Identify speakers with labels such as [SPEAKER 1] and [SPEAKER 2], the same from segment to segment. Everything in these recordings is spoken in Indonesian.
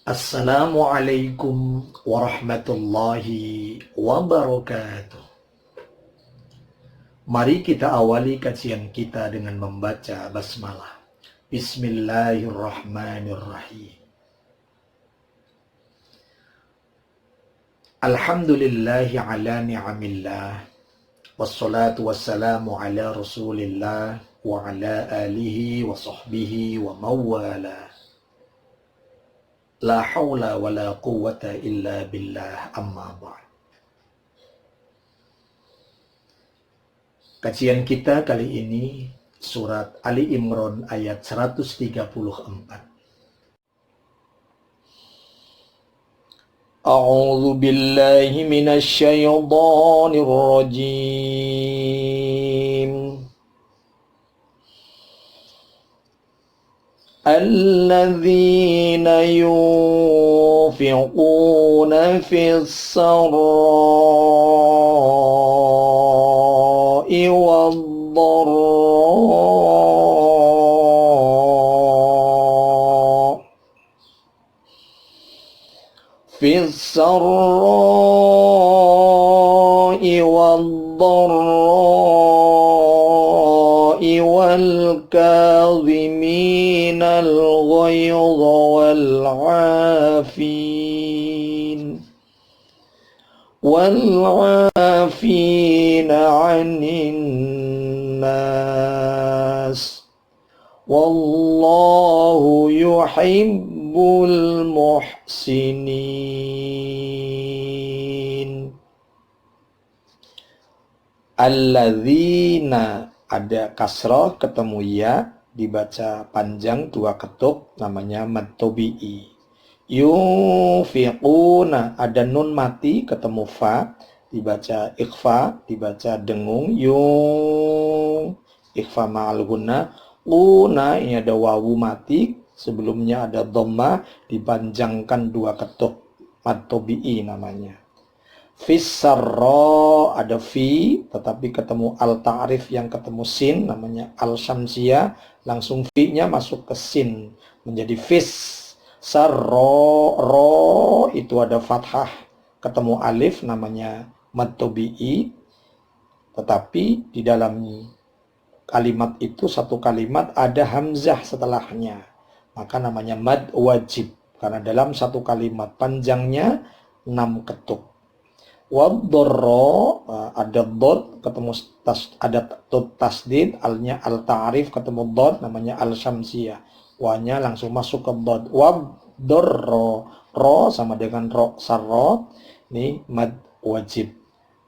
[SPEAKER 1] Assalamualaikum warahmatullahi wabarakatuh. Mari kita awali kajian kita dengan membaca basmalah. Bismillahirrahmanirrahim. Alhamdulillahi ala ni'amillah. Wassalatu wassalamu ala rasulillah wa ala alihi wa sahbihi wa mawala. La hawla wa la quwwata illa billah, amma ba'd. Kajian kita kali ini surat Ali Imran ayat 134. A'udzu billahi minasy syaithanir rajim. الذين ينفقون في السراء والضراء والكاظمين الغيظ والعافين عن الناس والله يحب المحسنين. Alladzina, ada kasroh ketemu ya, dibaca panjang dua ketuk, namanya mad tabi'i. Yunfiquna, ada nun mati ketemu fa, dibaca ikhfa, dibaca dengung. Ikhfa ma'al gunna. Una, ini ada wawu mati, sebelumnya ada dhamma, dipanjangkan dua ketuk, mad tabi'i namanya. Fissarra, ada fi, tetapi ketemu al-ta'rif yang ketemu sin, namanya al-syamsiyah, langsung fi-nya masuk ke sin, menjadi fis. Sarra, ro, itu ada fathah, ketemu alif, namanya mad tabi'i, tetapi di dalam kalimat itu, satu kalimat ada hamzah setelahnya, maka namanya mad wajib, karena dalam satu kalimat panjangnya 6 ketuk. Wadorro, ada dot ketemu ada tasdid, alnya al-ta'rif ketemu dot, namanya al-syamsiyah, wanya langsung masuk ke dot. Wadorro, ro sama dengan ro, sarro, ini mad wajib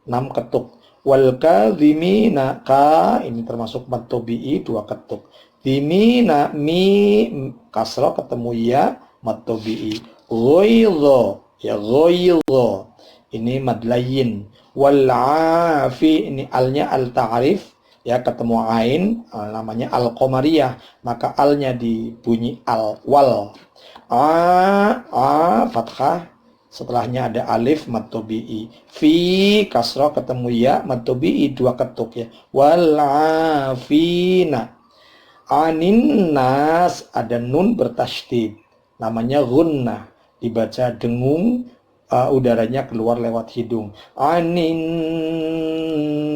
[SPEAKER 1] 6 ketuk. Wal kadhimina, ka, ini termasuk mad tabi'i 2 ketuk. Dhimina, mi, kasra ketemu ya, mad tabi'i. Ghaidha, ya ghaidha, ini mad layyin. Wal afi, ini alnya al ta'rif, ya ketemu ain, namanya al qamariyah, maka alnya dibunyi al. Wal fathah, setelahnya ada alif, mad tabi'i. Fi, kasrah ketemu ya, mad tabi'i 2 ketuk ya. Wal afina anin nas, ada nun bertasydid, namanya gunnah, dibaca dengung, udaranya keluar lewat hidung. Anin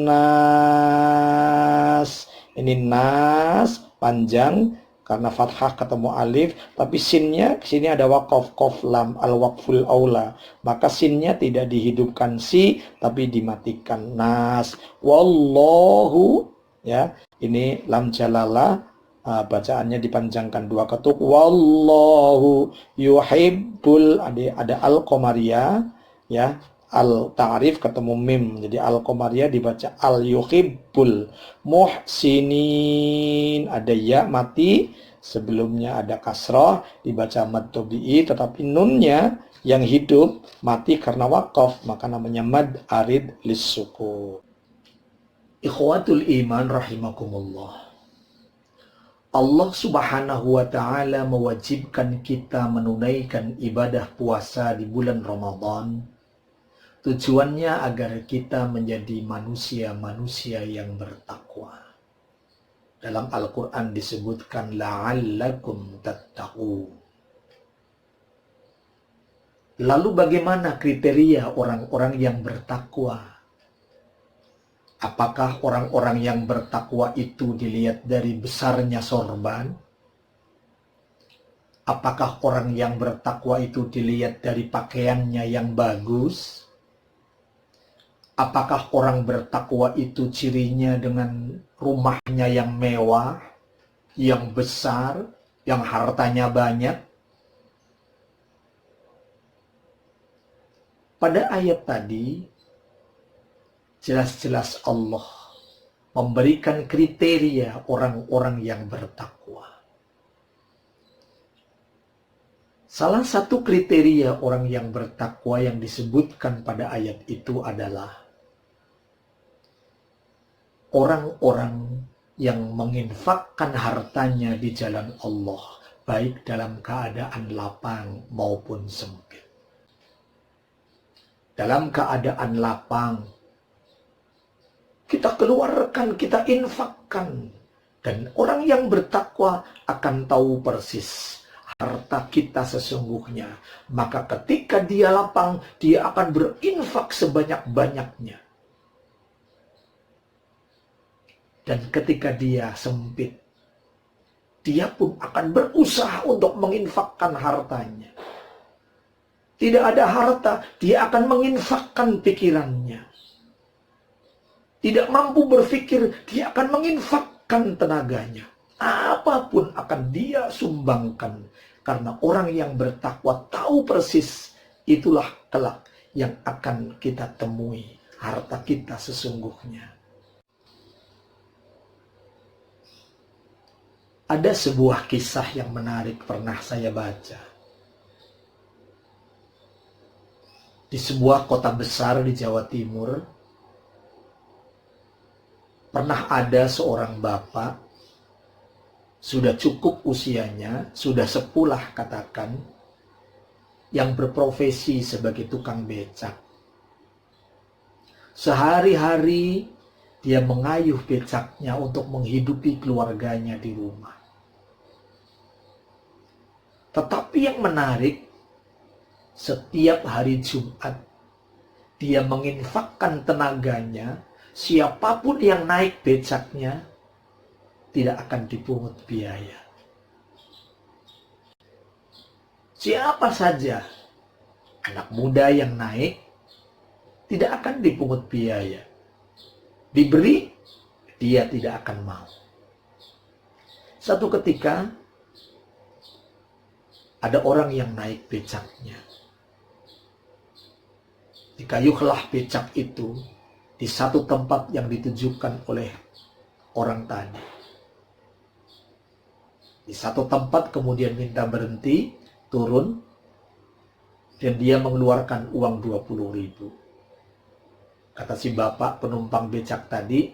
[SPEAKER 1] nas, ini nas panjang karena fathah ketemu alif, tapi sinnya sini ada waqaf, qaf lam, al waqful aula, maka sinnya tidak dihidupkan si, tapi dimatikan. Nas, wallahu, ya, ini lam jalalah, bacaannya dipanjangkan 2 ketuk. Wallahu yuhibbul, ada al-qamariyah, ya, al-ta'rif ketemu mim, jadi al-qamariyah dibaca al-yuhibbul. Muhsinin, ada ya mati, sebelumnya ada kasrah, dibaca mad tabi'i, tetapi nunnya yang hidup mati karena waqaf, maka namanya mad arid lis-sukun. Ikhwatul iman rahimakumullah, Allah subhanahu wa ta'ala mewajibkan kita menunaikan ibadah puasa di bulan Ramadan. Tujuannya agar kita menjadi manusia-manusia yang bertakwa. Dalam Al-Quran disebutkan la'allakum tattaqun. Lalu bagaimana kriteria orang-orang yang bertakwa? Apakah orang-orang yang bertakwa itu dilihat dari besarnya sorban? Apakah orang yang bertakwa itu dilihat dari pakaiannya yang bagus? Apakah orang bertakwa itu cirinya dengan rumahnya yang mewah, yang besar, yang hartanya banyak? Pada ayat tadi, jelas-jelas Allah memberikan kriteria orang-orang yang bertakwa. Salah satu kriteria orang yang bertakwa yang disebutkan pada ayat itu adalah orang-orang yang menginfakkan hartanya di jalan Allah, baik dalam keadaan lapang maupun sempit. Dalam keadaan lapang, kita keluarkan, kita infakkan. Dan orang yang bertakwa akan tahu persis harta kita sesungguhnya. Maka ketika dia lapang, dia akan berinfak sebanyak-banyaknya. Dan ketika dia sempit, dia pun akan berusaha untuk menginfakkan hartanya. Tidak ada harta, dia akan menginfakkan pikirannya. Tidak mampu berpikir, dia akan menginfakkan tenaganya. Apapun akan dia sumbangkan. Karena orang yang bertakwa tahu persis, itulah kelak yang akan kita temui harta kita sesungguhnya. Ada sebuah kisah yang menarik pernah saya baca. Di sebuah kota besar di Jawa Timur, pernah ada seorang bapak, sudah cukup usianya, sudah sepulah katakan, yang berprofesi sebagai tukang becak. Sehari-hari dia mengayuh becaknya untuk menghidupi keluarganya di rumah. Tetapi yang menarik, setiap hari Jumat, dia menginfakkan tenaganya, siapapun yang naik becaknya, tidak akan dipungut biaya. Siapa saja, anak muda yang naik, tidak akan dipungut biaya. Diberi, dia tidak akan mau. Satu ketika, ada orang yang naik becaknya. Dikayuhlah becak itu di satu tempat yang ditujukan oleh orang tadi. Di satu tempat kemudian minta berhenti, turun, dan dia mengeluarkan uang 20.000. Kata si bapak penumpang becak tadi,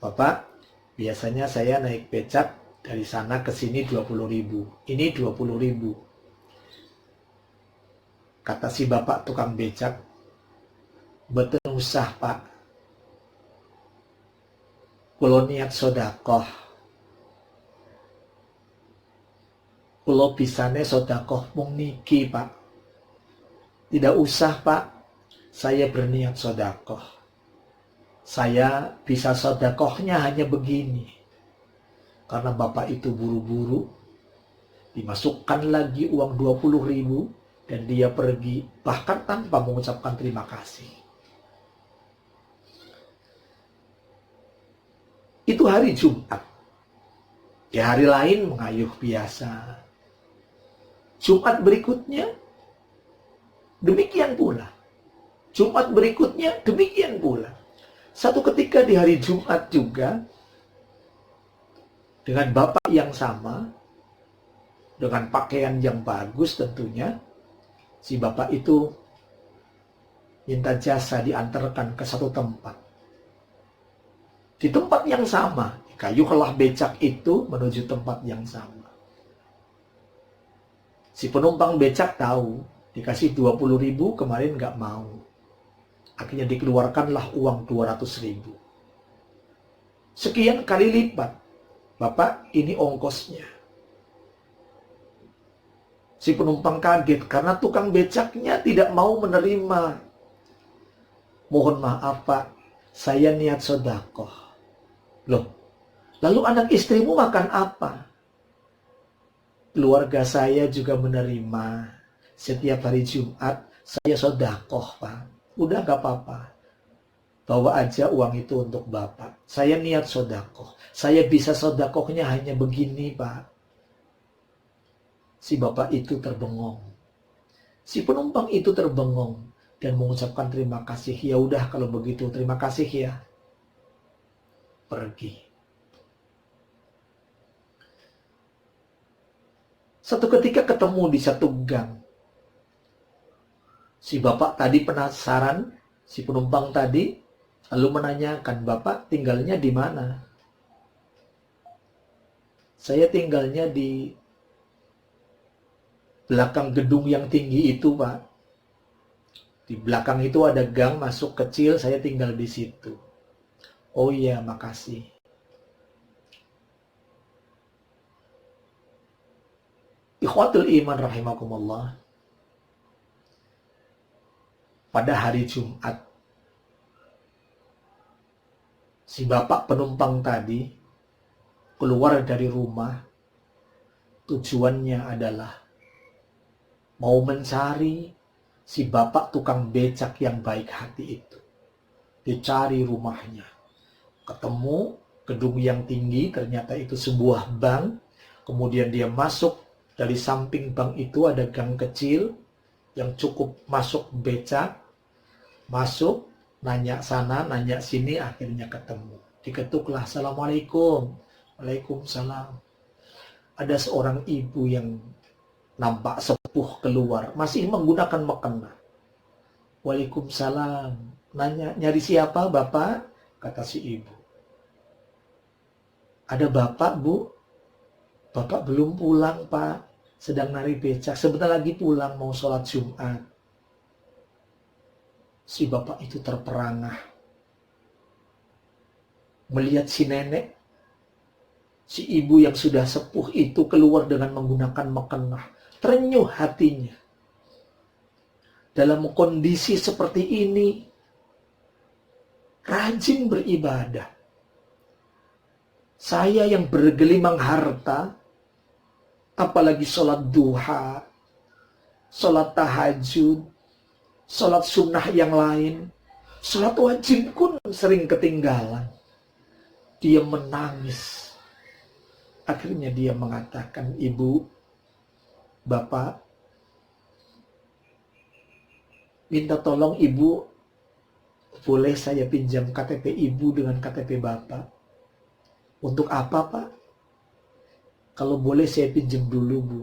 [SPEAKER 1] "Bapak, biasanya saya naik becak dari sana ke sini 20.000. Ini 20.000. Kata si bapak tukang becak, "Betul usah pak. Kulo niat sodakoh. Kulo bisane sodakoh mung niki pak. Tidak usah pak. Saya berniat sodakoh. Saya bisa sodakohnya hanya begini. Karena bapak itu buru-buru, dimasukkan lagi uang 20.000 dan dia pergi bahkan tanpa mengucapkan terima kasih. Itu hari Jumat. Di hari lain mengayuh biasa. Jumat berikutnya demikian pula. Jumat berikutnya demikian pula. Satu ketika di hari Jumat juga, dengan bapak yang sama, dengan pakaian yang bagus tentunya, si bapak itu minta jasa diantarkan ke satu tempat. Di tempat yang sama, dikayuhlah becak itu menuju tempat yang sama. Si penumpang becak tahu, dikasih 20.000 kemarin nggak mau. Akhirnya dikeluarkanlah uang 200.000. Sekian kali lipat. Bapak, ini ongkosnya. Si penumpang kaget karena tukang becaknya tidak mau menerima. Mohon maaf Pak, saya niat sedekah. Loh, lalu anak istrimu makan apa? Keluarga saya juga menerima. Setiap hari Jumat saya sedekah Pak. Udah gak apa-apa. Bawa aja uang itu untuk Bapak. Saya niat sedekah. Saya bisa sedekahnya hanya begini Pak. Si bapak itu terbengong. Si penumpang itu terbengong dan mengucapkan terima kasih. Ya udah kalau begitu, terima kasih ya. Pergi. Satu ketika ketemu di satu gang. Si bapak tadi penasaran, si penumpang tadi lalu menanyakan, "Bapak tinggalnya di mana?" "Saya tinggalnya di belakang gedung yang tinggi itu, Pak. Di belakang itu ada gang masuk kecil, saya tinggal di situ." "Oh iya, makasih." Ikhwatul iman rahimakumullah. Pada hari Jumat, si bapak penumpang tadi keluar dari rumah. Tujuannya adalah mau mencari si bapak tukang becak yang baik hati itu. Dicari rumahnya. Ketemu gedung yang tinggi, ternyata itu sebuah bank. Kemudian dia masuk, dari samping bank itu ada gang kecil yang cukup masuk becak. Masuk, nanya sana, nanya sini, akhirnya ketemu. Diketuklah, "Assalamualaikum." "Waalaikumsalam." Ada seorang ibu yang nampak sepuh keluar, masih menggunakan mukena. "Waalaikumsalam." Nanya, "Nyari siapa Bapak?" Kata si ibu. "Ada Bapak Bu?" "Bapak belum pulang Pak, sedang narik becak, sebentar lagi pulang mau sholat Jumat." Si bapak itu terperangah melihat si nenek, si ibu yang sudah sepuh itu keluar dengan menggunakan mukena. Terenyuh hatinya. Dalam kondisi seperti ini, rajin beribadah. Saya yang bergelimang harta, apalagi sholat duha, sholat tahajud, sholat sunnah yang lain, sholat wajib pun sering ketinggalan. Dia menangis. Akhirnya dia mengatakan, "Ibu, Bapak, minta tolong Ibu, boleh saya pinjam KTP Ibu dengan KTP Bapak?" "Untuk apa Pak?" "Kalau boleh saya pinjam dulu Bu."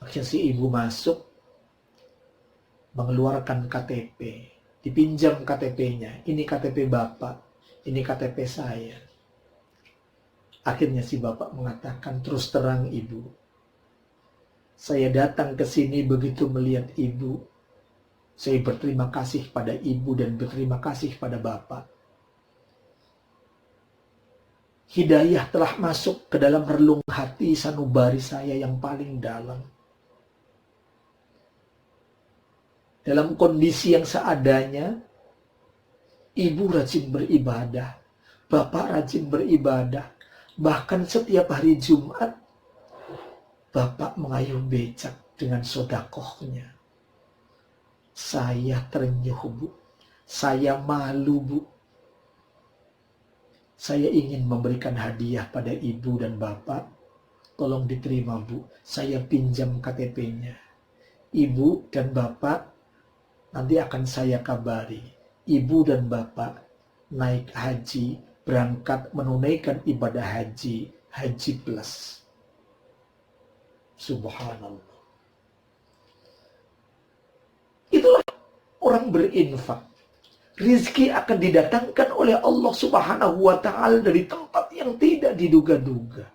[SPEAKER 1] Akhirnya si ibu masuk, mengeluarkan KTP. Dipinjam KTP-nya. "Ini KTP Bapak, ini KTP saya." Akhirnya si bapak mengatakan, "Terus terang Ibu, saya datang ke sini begitu melihat Ibu, saya berterima kasih pada Ibu dan berterima kasih pada Bapak. Hidayah telah masuk ke dalam relung hati sanubari saya yang paling dalam. Dalam kondisi yang seadanya, Ibu rajin beribadah, Bapak rajin beribadah. Bahkan setiap hari Jumat, Bapak mengayuh becak dengan sodakohnya. Saya terenyuh Bu, saya malu Bu. Saya ingin memberikan hadiah pada Ibu dan Bapak. Tolong diterima Bu, saya pinjam KTP-nya. Ibu dan Bapak nanti akan saya kabari. Ibu dan Bapak naik haji, berangkat menunaikan ibadah haji, haji plus." Subhanallah. Itulah orang berinfak. Rizki akan didatangkan oleh Allah Subhanahu wa ta'ala dari tempat yang tidak diduga-duga.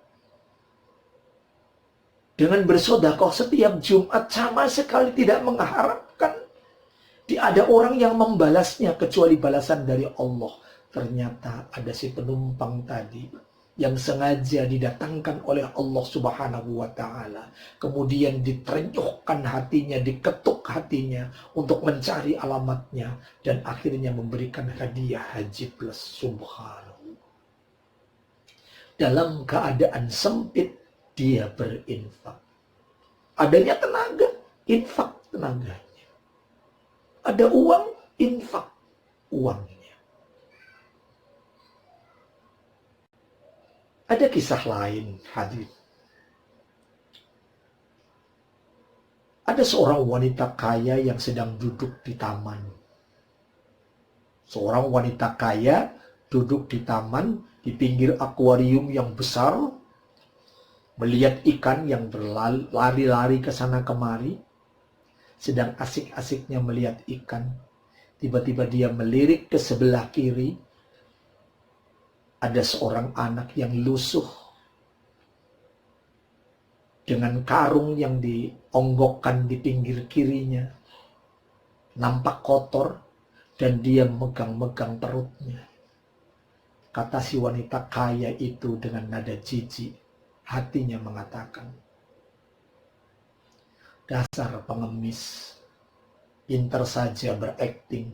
[SPEAKER 1] Dengan bersedekah setiap Jumat sama sekali tidak mengharapkan ada orang yang membalasnya kecuali balasan dari Allah. Ternyata ada si penumpang tadi yang sengaja didatangkan oleh Allah Subhanahu wa Ta'ala, kemudian diterenyuhkan hatinya, diketuk hatinya untuk mencari alamatnya, dan akhirnya memberikan hadiah haji plus. Subhanallah. Dalam keadaan sempit dia berinfak. Adanya tenaga, infak tenaganya. Ada uang, infak uangnya. Ada kisah lain, hadir. Ada seorang wanita kaya yang sedang duduk di taman. Seorang wanita kaya duduk di taman di pinggir akuarium yang besar, melihat ikan yang berlari-lari ke sana kemari, sedang asik-asiknya melihat ikan. Tiba-tiba dia melirik ke sebelah kiri. Ada seorang anak yang lusuh dengan karung yang dionggokkan di pinggir kirinya, nampak kotor, dan dia megang-megang perutnya. Kata si wanita kaya itu dengan nada jijik, hatinya mengatakan, dasar pengemis, pinter saja berakting,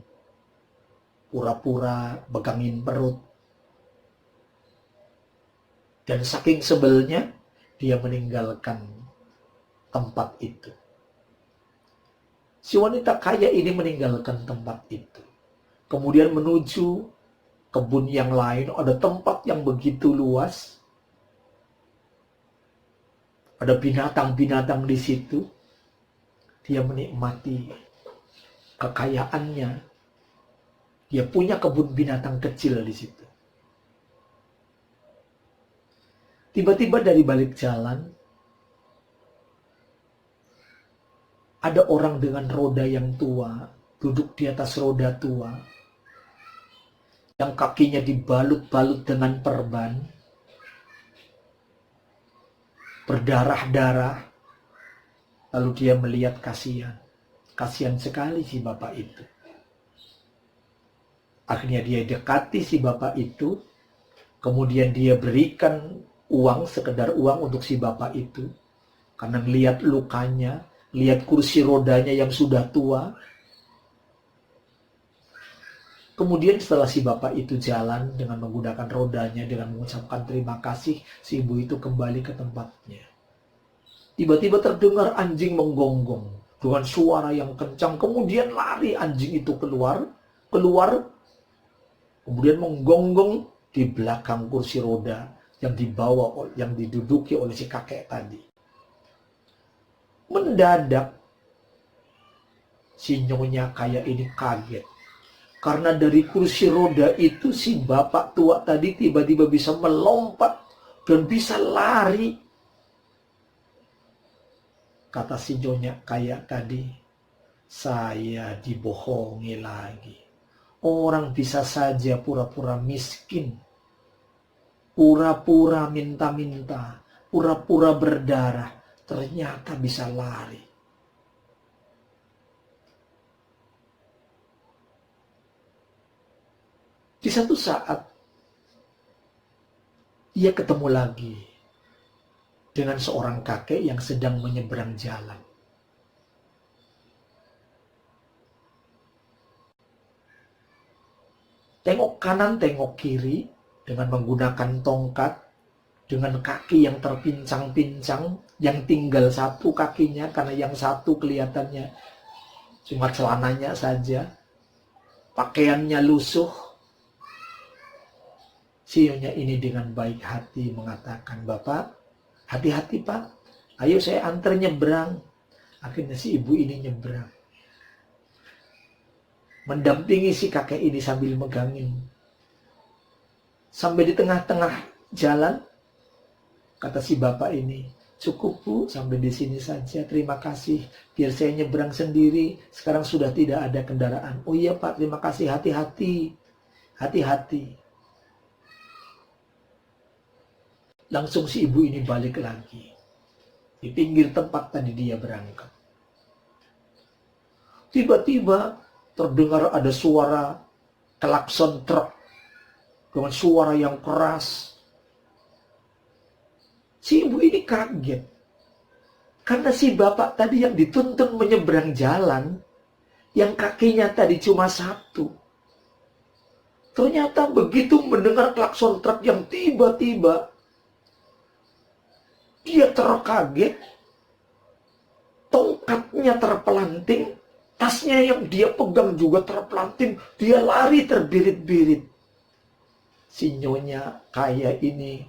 [SPEAKER 1] pura-pura megangin perut. Dan saking sebelnya, dia meninggalkan tempat itu. Si wanita kaya ini meninggalkan tempat itu. Kemudian menuju kebun yang lain, ada tempat yang begitu luas. Ada binatang-binatang di situ. Dia menikmati kekayaannya. Dia punya kebun binatang kecil di situ. Tiba-tiba dari balik jalan, ada orang dengan roda yang tua, duduk di atas roda tua, yang kakinya dibalut-balut dengan perban, berdarah-darah. Lalu dia melihat kasihan. Kasihan sekali si bapak itu. Akhirnya dia dekati si bapak itu, kemudian dia berikan uang, sekedar uang untuk si bapak itu. Karena melihat lukanya, lihat kursi rodanya yang sudah tua. Kemudian setelah si bapak itu jalan dengan menggunakan rodanya, dengan mengucapkan terima kasih, si ibu itu kembali ke tempatnya. Tiba-tiba terdengar anjing menggonggong dengan suara yang kencang. Kemudian lari anjing itu keluar, kemudian menggonggong di belakang kursi roda yang diduduki oleh si kakek tadi. Mendadak si nyonya kaya ini kaget. Karena dari kursi roda itu si bapak tua tadi tiba-tiba bisa melompat dan bisa lari. Kata si nyonya kaya tadi, saya dibohongi lagi. Orang bisa saja pura-pura miskin, pura-pura minta-minta, pura-pura berdarah, ternyata bisa lari. Di satu saat, ia ketemu lagi dengan seorang kakek yang sedang menyeberang jalan. Tengok kanan, tengok kiri, dengan menggunakan tongkat, dengan kaki yang terpincang-pincang, yang tinggal satu kakinya, karena yang satu kelihatannya cuma celananya saja, pakaiannya lusuh. Si nyonya ini dengan baik hati mengatakan, Bapak, hati-hati Pak, ayo saya antar nyebrang. Akhirnya si ibu ini nyebrang, mendampingi si kakek ini sambil megangin. Sampai di tengah-tengah jalan, kata si bapak ini, cukup Bu, sampai di sini saja, terima kasih, biar saya nyebrang sendiri, sekarang sudah tidak ada kendaraan. Oh iya Pak, terima kasih, hati-hati, hati-hati. Langsung si ibu ini balik lagi. Di pinggir tempat tadi dia berangkat. Tiba-tiba terdengar ada suara klakson truk dengan suara yang keras. Si ibu ini kaget. Karena si bapak tadi yang dituntun menyeberang jalan, yang kakinya tadi cuma satu. Ternyata begitu mendengar klakson truk yang tiba-tiba, dia terkaget, tongkatnya terpelanting, tasnya yang dia pegang juga terpelanting, dia lari terbirit-birit. Si nyonya kaya ini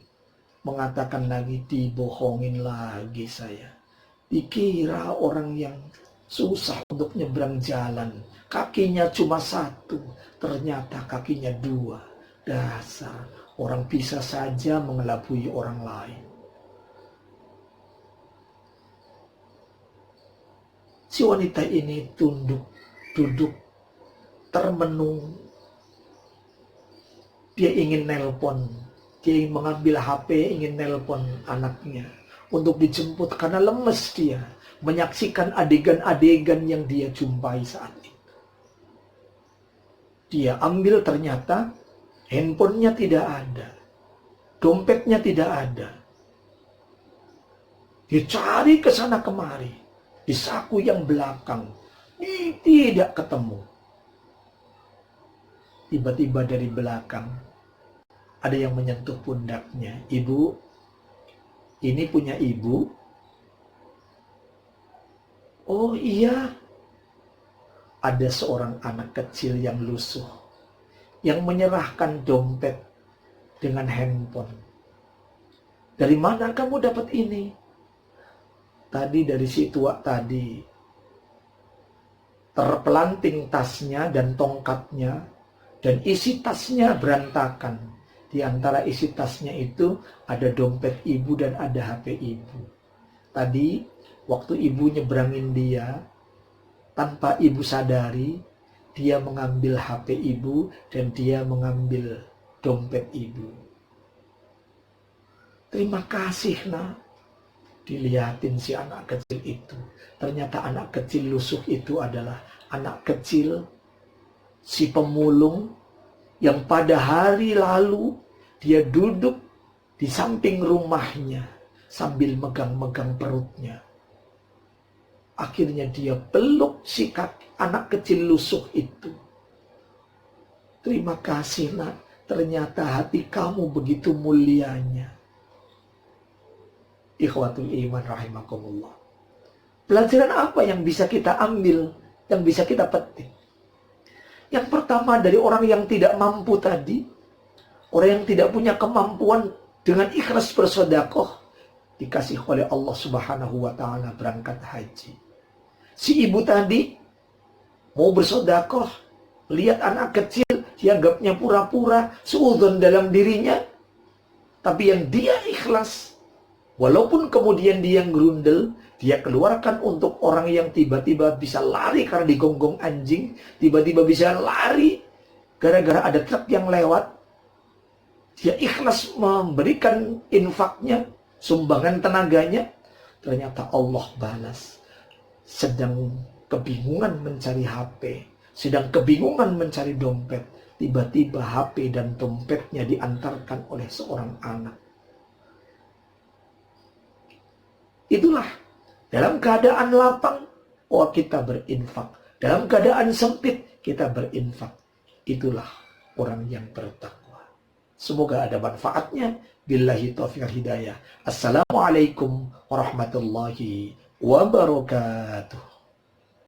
[SPEAKER 1] mengatakan lagi, dibohongin lagi saya. Dikira orang yang susah untuk nyebrang jalan. Kakinya cuma satu, ternyata kakinya dua. Dasar, orang bisa saja mengelabui orang lain. Si wanita ini duduk, termenung. Dia ingin nelpon, dia ingin mengambil HP, ingin nelpon anaknya untuk dijemput karena lemes dia menyaksikan adegan-adegan yang dia jumpai saat itu. Dia ambil, ternyata handphonenya tidak ada, dompetnya tidak ada. Dia cari ke sana kemari, di saku yang belakang, tidak ketemu. Tiba-tiba dari belakang ada yang menyentuh pundaknya. Ibu, ini punya ibu? Oh iya. Ada seorang anak kecil yang lusuh, yang menyerahkan dompet dengan handphone. Dari mana kamu dapat ini? Tadi dari si tua tadi. Terpelanting tasnya dan tongkatnya, dan isi tasnya berantakan. Di antara isi tasnya itu ada dompet ibu dan ada HP ibu. Tadi waktu ibu nyebrangin dia, tanpa ibu sadari, dia mengambil HP ibu dan dia mengambil dompet ibu. Terima kasih nak. Dilihatin si anak kecil itu. Ternyata anak kecil lusuh itu adalah anak kecil si pemulung yang pada hari lalu dia duduk di samping rumahnya sambil megang-megang perutnya. Akhirnya dia peluk si anak kecil lusuh itu. Terima kasih nak, ternyata hati kamu begitu mulianya. Ikhwatul iman rahimakumullah. Pelajaran apa yang bisa kita ambil, yang bisa kita petik? Yang pertama, dari orang yang tidak mampu tadi, orang yang tidak punya kemampuan, dengan ikhlas bersedekah, dikasih oleh Allah Subhanahu wa ta'ala berangkat haji. Si ibu tadi mau bersedekah, lihat anak kecil, dianggapnya pura-pura, suudzon dalam dirinya. Tapi yang dia ikhlas, walaupun kemudian dia gerundel, dia keluarkan untuk orang yang tiba-tiba bisa lari karena digonggong anjing, tiba-tiba bisa lari gara-gara ada truk yang lewat. Dia ikhlas memberikan infaknya, sumbangan tenaganya. Ternyata Allah balas. Sedang kebingungan mencari HP, sedang kebingungan mencari dompet, tiba-tiba HP dan dompetnya diantarkan oleh seorang anak. Itulah, dalam keadaan lapang, oh kita berinfak. Dalam keadaan sempit, kita berinfak. Itulah orang yang bertakwa. Semoga ada manfaatnya. Billahi taufiq hidayah. Assalamualaikum warahmatullahi wabarakatuh.